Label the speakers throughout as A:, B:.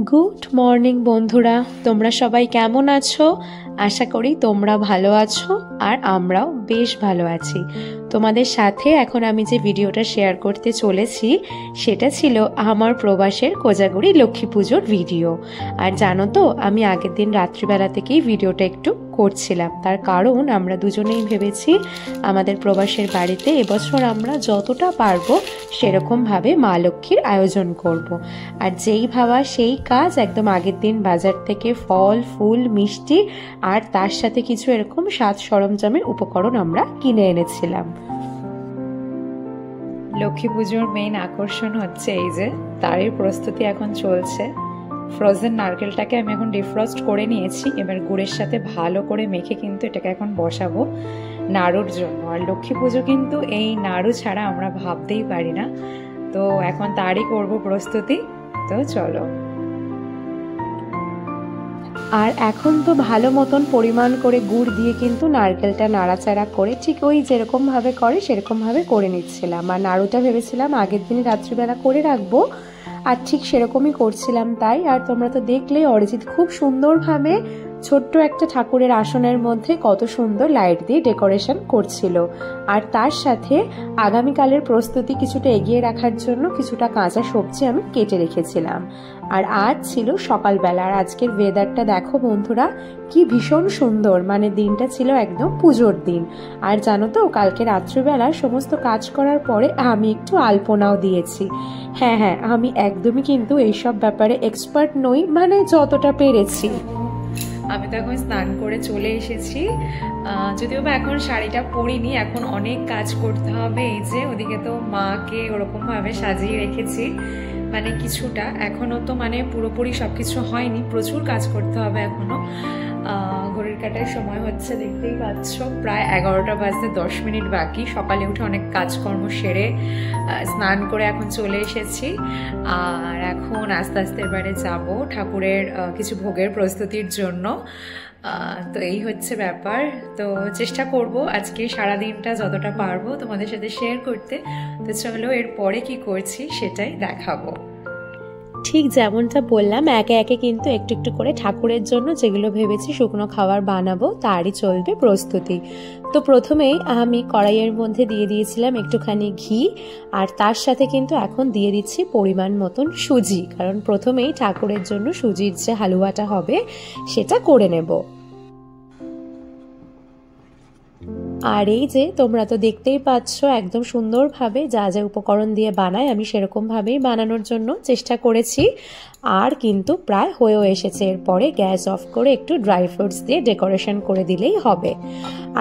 A: Good morning বন্ধুরা, তোমরা সবাই কেমন আছো? আশা করি তোমরা ভালো আছো আর আমরাও বেশ ভালো আছি। তোমাদের সাথে এখন আমি যে ভিডিওটা শেয়ার করতে চলেছি সেটা ছিল আমার প্রবাসের কোজাগরি লক্ষ্মী পুজোর ভিডিও। আর জানো তো, আমি আগের দিন রাত্রিবেলা থেকেই ভিডিওটা একটু করছিলাম, তার কারণ আমরা দুজনেই ভেবেছি আমাদের প্রবাসের বাড়িতে এবছর আমরা যতটা পারবো সেরকমভাবে মা লক্ষ্মীর আয়োজন করব। আর যেই ভাবা সেই কাজ, একদম আগের দিন বাজার থেকে ফল ফুল মিষ্টি আর তার সাথে কিছু এরকম সাজ সরঞ্জামের উপকরণ আমরা কিনে এনেছিলাম। লক্ষ্মী পুজোর মেইন আকর্ষণ হচ্ছে এই যে তারই প্রস্তুতি এখন চলছে। ফ্রোজেন নারকেলটাকে আমি এখন ডিফ্রস্ট করে নিয়েছি, এবার গুড়ের সাথে ভালো করে মেখে কিন্তু এটাকে এখন বসাবো নাড়ুর জন্য। আর লক্ষ্মী পুজো কিন্তু এই নাড়ু ছাড়া আমরা ভাবতেই পারি না, তো এখন তারই করব প্রস্তুতি। তো চলো। আর এখন তো ভালো মতন পরিমাণ করে গুড় দিয়ে কিন্তু নারকেলটা নাড়াচাড়া করে ঠিক ওই যেরকমভাবে করে সেরকমভাবে করে নিচ্ছিলাম। আর নাড়ুটা ভেবেছিলাম আগের দিন রাত্রিবেলা করে রাখবো, আর ঠিক সেরকমই করছিলাম তাই। আর তোমরা তো দেখলেই অরিজিৎ খুব সুন্দরভাবে ছোট্ট একটা ঠাকুরের আসনের মধ্যে কত সুন্দর লাইট দিয়ে ডেকোরেশন করছিল। আর তার সাথে আগামীকালের প্রস্তুতি কিছুটা এগিয়ে রাখার জন্য কিছুটা কাঁচা সবজি আমি কেটে রেখেছিলাম। আর আজ ছিল সকালবেলা, আর আজকের ওয়েদারটা দেখো বন্ধুরা কি ভীষণ সুন্দর, মানে দিনটা ছিল একদম পুজোর দিন। আর জানো তো, কালকে রাত্রিবেলা সমস্ত কাজ করার পরে আমি একটু আলপনাও দিয়েছি। হ্যাঁ, আমি একদমই কিন্তু এইসব ব্যাপারে এক্সপার্ট নই, মানে যতটা পেরেছি। আমি তো এখন স্নান করে চলে এসেছি, যদিও বা এখন শাড়িটা পরিনি, এখন অনেক কাজ করতে হবে। এই যে ওদিকে তো মাকে ওরকমভাবে সাজিয়ে রেখেছি, মানে কিছুটা, এখনো তো মানে পুরোপুরি সবকিছু হয়নি, প্রচুর কাজ করতে হবে এখনো। ঘড়ির কাটার সময় হচ্ছে দেখতেই পাচ্ছ, প্রায় 11টা বাজতে 10 মিনিট বাকি। সকালে উঠে অনেক কাজকর্ম সেরে স্নান করে এখন চলে এসেছি। আর এখন আস্তে আস্তে এবারে যাব ঠাকুরের কিছু ভোগের প্রস্তুতির জন্য। তো এই হচ্ছে ব্যাপার। তো চেষ্টা করব আজকে সারাদিনটা যতটা পারবো তোমাদের সাথে শেয়ার করতে। তো চলো এরপরে কি করছি সেটাই দেখাবো। ঠিক যেমনটা বললাম, একে একে কিন্তু একটু একটু করে ঠাকুরের জন্য যেগুলো ভেবেছি শুকনো খাবার বানাবো তারই চলবে প্রস্তুতি। তো প্রথমেই আমি কড়াইয়ের মধ্যে দিয়ে দিয়েছিলাম একটুখানি ঘি, আর তার সাথে কিন্তু এখন দিয়ে দিচ্ছি পরিমাণ মতন সুজি, কারণ প্রথমেই ঠাকুরের জন্য সুজির যে হালুয়াটা হবে সেটা করে নেব। আর এই যে তোমরা তো দেখতেই পাচ্ছ একদম সুন্দরভাবে যা যা উপকরণ দিয়ে বানায় আমি সেরকমভাবেই বানানোর জন্য চেষ্টা করেছি। আর কিন্তু প্রায় হয়েও এসেছে, এরপরে গ্যাস অফ করে একটু ড্রাই ফ্রুটস দিয়ে ডেকোরেশন করে দিলেই হবে।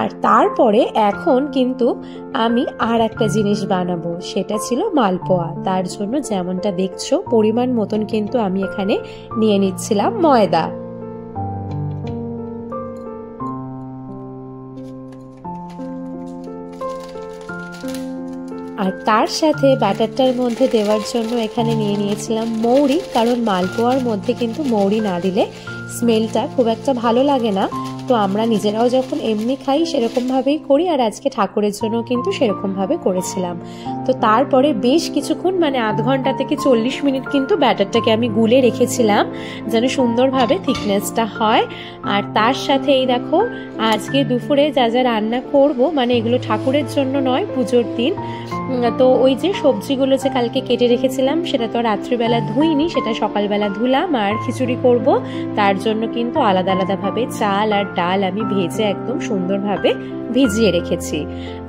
A: আর তারপরে এখন কিন্তু আমি আর একটা জিনিস বানাবো, সেটা ছিল মালপোয়া। তার জন্য যেমনটা দেখছো পরিমাণ মতন কিন্তু আমি এখানে নিয়ে নিচ্ছিলাম ময়দা। আর তার সাথে ব্যাটারটার মধ্যে দেওয়ার জন্য এখানে নিয়ে নিয়েছিলাম মৌরি, কারণ মালপোয়ার মধ্যে কিন্তু মৌরি না দিলে স্মেলটা খুব একটা ভালো লাগে না। তো আমরা নিজেরাও যখন এমনি খাই সেরকমভাবেই করি, আর আজকে ঠাকুরের জন্য কিন্তু সেরকমভাবে করেছিলাম। তো তারপরে বেশ কিছুক্ষণ, মানে আধ ঘন্টা থেকে 40 মিনিট কিন্তু ব্যাটারটাকে আমি গুলে রেখেছিলাম যেন সুন্দরভাবে থিকনেসটা হয়। আর তার সাথে এই দেখো আজকে দুপুরে যা যা রান্না করব, মানে এগুলো ঠাকুরের জন্য নয়, পুজোর দিন। তো ওই যে সবজিগুলো যে কালকে কেটে রেখেছিলাম সেটা তো রাত্রিবেলা ধুইনি, সেটা সকালবেলা ধুলাম। আর খিচুড়ি করব, তার জন্য কিন্তু আলাদা আলাদাভাবে চাল আর ডাল আমি ভেজে একদম সুন্দরভাবে ভিজিয়ে রেখেছি।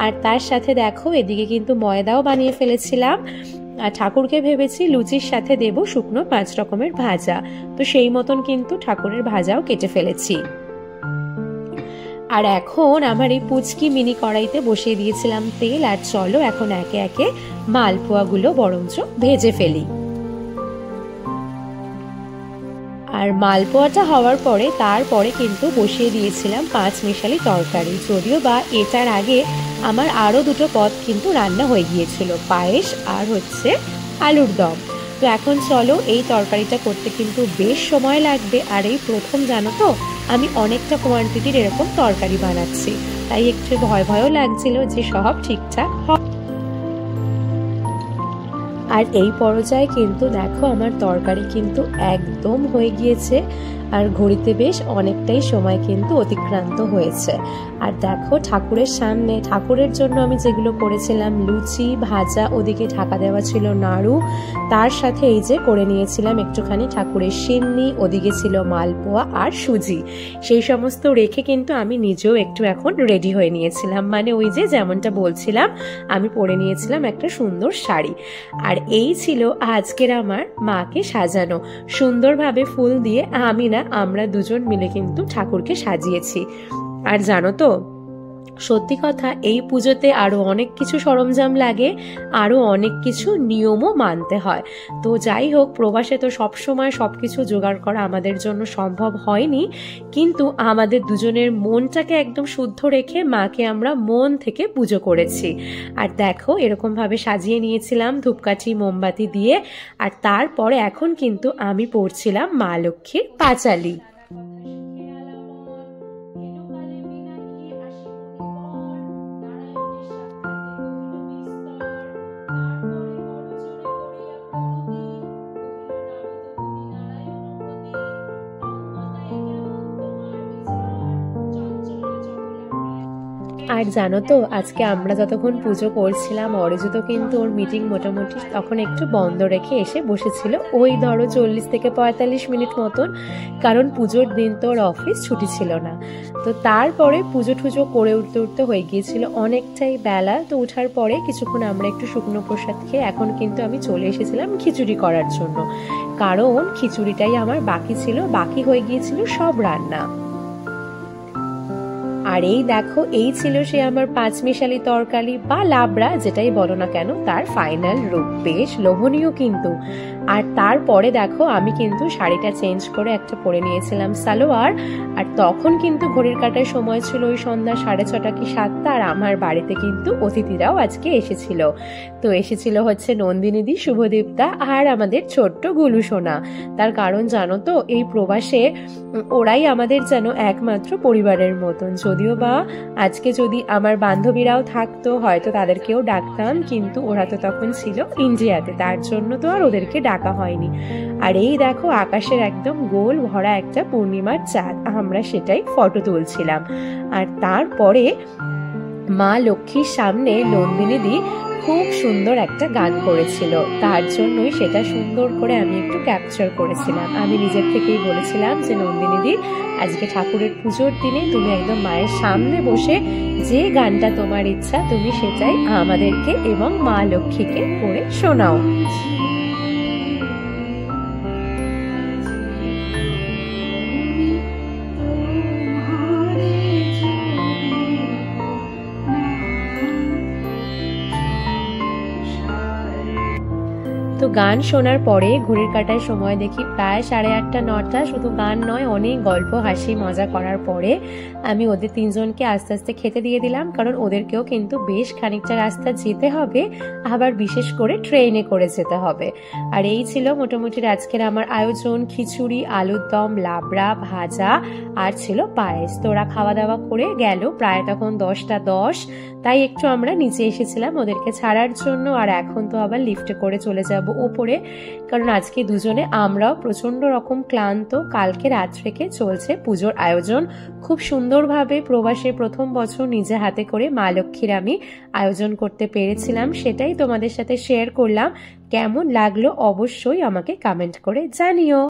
A: আর তার সাথে দেখো এদিকে কিন্তু ময়দাও বানিয়ে ফেলেছিলাম। আর ঠাকুরকে ভেবেছি লুচির সাথে দেব শুকনো 5 রকমের ভাজা, তো সেই মতন কিন্তু ঠাকুরের ভাজাও কেটে ফেলেছি। আর এখন আমার এই পুচকি মিনি কড়াইতে বসিয়ে দিয়েছিলাম তেল, আর চলো এখন একে একে মালপোয়াগুলো বরঞ্চ ভেজে ফেলি। আর মালপোয়াটা হওয়ার পরে তারপরে কিন্তু বসিয়ে দিয়েছিলাম 5 মিশালি তরকারি, যদিও বা এটার আগে আমার আরও 2টো পদ কিন্তু রান্না হয়ে গিয়েছিল, পায়েস আর হচ্ছে আলুর দম। তো এখন চলো এই তরকারিটা করতে কিন্তু বেশ সময় লাগবে, আর এই প্রথম জানো তো আমি অনেকটা কোয়ান্টিটির এরকম তরকারি বানাচ্ছি, তাই একটু ভয়ও লাগছিল যে সব ঠিকঠাক হবে। আর এই পর্যায়ে কিন্তু দেখো আমার তরকারি কিন্তু একদম হয়ে গিয়েছে, আর ঘড়িতে বেশ অনেকটাই সময় কিন্তু অতিক্রান্ত হয়েছে। আর দেখো ঠাকুরের সামনে ঠাকুরের জন্য আমি যেগুলো করেছিলাম লুচি ভাজা, ওদিকে ঢাকা দেওয়া ছিল নাড়ু, তার সাথে এই যে করে নিয়েছিলাম একটুখানি ঠাকুরের সিন্নি, ওদিকে ছিল মালপোয়া আর সুজি। সেই সমস্ত রেখে কিন্তু আমি নিজেও একটু এখন রেডি হয়ে নিয়েছিলাম, মানে ওই যে যেমনটা বলছিলাম আমি পরে নিয়েছিলাম একটা সুন্দর শাড়ি। আর এই ছিল আজকের আমার মাকে সাজানো, সুন্দরভাবে ফুল দিয়ে আমরা দুজন মিলে কিন্তু ঠাকুরকে সাজিয়েছি। আর জানো তো সত্যি কথা, এই পুজোতে আরো অনেক কিছু সরঞ্জাম লাগে, আরো অনেক কিছু নিয়মও মানতে হয়। তো যাই হোক, প্রবাসে তো সবসময় সবকিছু জোগাড় করা আমাদের জন্য সম্ভব হয়নি, কিন্তু আমাদের দুজনের মনটাকে একদম শুদ্ধ রেখে মাকে আমরা মন থেকে পুজো করেছি। আর দেখো এরকম ভাবে সাজিয়ে নিয়েছিলাম ধূপকাঠি মোমবাতি দিয়ে। আর তারপরে এখন কিন্তু আমি পড়ছিলাম মা লক্ষ্মীর পাঁচালি। আর জানো তো আজকে আমরা যতক্ষণ পুজো করছিলাম, অরিজিৎ কিন্তু ওর মিটিং মোটামুটি তখন একটু বন্ধ রেখে এসে বসেছিল, ওই ধরো 40 থেকে 45 মিনিট মতন, কারণ পুজোর দিন তো ওর অফিস ছুটি ছিল না। তো তারপরে পুজো টুজো করে উঠতে উঠতে হয়ে গিয়েছিল অনেকটাই বেলা। তো ওঠার পরে কিছুক্ষণ আমরা একটু শুকনো প্রসাদ খেয়ে এখন কিন্তু আমি চলে এসেছিলাম খিচুড়ি করার জন্য, কারণ খিচুড়িটাই আমার বাকি ছিল, বাকি হয়ে গিয়েছিল সব রান্না। আর এই দেখো এই ছিল সে আমার পাঁচমিশালি তরকারি বা লাবড়া, যেটাই বলো না কেন, তার ফাইনাল রূপ বেশ লোভনীয় কিন্তু। আর তারপরে দেখো আমি কিন্তু শাড়িটা চেঞ্জ করে একটা পরে নিয়েছিলাম সালোয়ার। আর তখন কিন্তু ঘড়ির কাটার সময় ছিল ওই সন্ধ্যা 6:30 কি 7টা। আর আমার বাড়িতে কিন্তু অতিথিরাও আজকে এসেছিল। তো এসেছিল হচ্ছে নন্দিনীদি, শুভদীপ্তা আর আমাদের ছোট্ট গুলু সোনা। তার কারণ জানো তো, এই প্রবাসে ওরাই আমাদের যেন একমাত্র পরিবারের মতন। যদিও বা আজকে যদি আমার বান্ধবীরাও থাকতো হয়তো তাদেরকেও ডাকতাম, কিন্তু ওরা তো তখন ছিল ইন্ডিয়াতে, তার জন্য তো আর ওদেরকে ডাকা হয়নি। আর এই দেখো আকাশের একদম গোল ভরা একটা পূর্ণিমার চাঁদ, আমরা সেটাই ফটো তুলছিলাম। আর তারপরে মা লক্ষ্মীর সামনে নন্দিনীদি খুব সুন্দর একটা গান করেছিল, তার জন্যই সেটা সুন্দর করে আমি একটু ক্যাপচার করেছিলাম। আমি নিজের থেকেই বলেছিলাম যে নন্দিনীদি, আজকে ঠাকুরের পুজোর দিনে তুমি একদম মায়ের সামনে বসে যে গানটা তোমার ইচ্ছা তুমি সেটাই আমাদেরকে এবং মা লক্ষ্মীকে করে শোনাও। তো গান শোনার পরে ঘড়ির কাটায় সময় দেখি প্রায় 8:30 9টা। শুধু গান নয়, অনেক গল্প হাসি মজা করার পরে আমি ওদের তিনজনকে আস্তে আস্তে খেতে দিয়ে দিলাম, কারণ ওদেরকেও কিন্তু বেশ খানিকটা রাস্তা যেতে হবে, আবার বিশেষ করে ট্রেনে করে যেতে হবে। আর এই ছিল মোটামুটি আজকের আমার আয়োজন, খিচুড়ি, আলুর দম, লাবড়া, ভাজা আর ছিল পায়েস। তো ওরা খাওয়া দাওয়া করে গেল প্রায় তখন 10টা 10। তাই একটু আমরা নিচে এসেছিলাম ওদেরকে ছাড়ার জন্য। আর এখন তো আবার লিফটে করে চলে যাব ওপরে, কারণ আজকে দুজনে আমরাও প্রচন্ড রকম ক্লান্ত। কালকে রাত থেকে চলছে পুজোর আয়োজন, খুব সুন্দরভাবে প্রবাসে প্রথম বছর নিজে হাতে করে মা লক্ষ্মীর আমি আয়োজন করতে পেরেছিলাম, সেটাই তোমাদের সাথে শেয়ার করলাম। কেমন লাগলো অবশ্যই আমাকে কমেন্ট করে জানিও।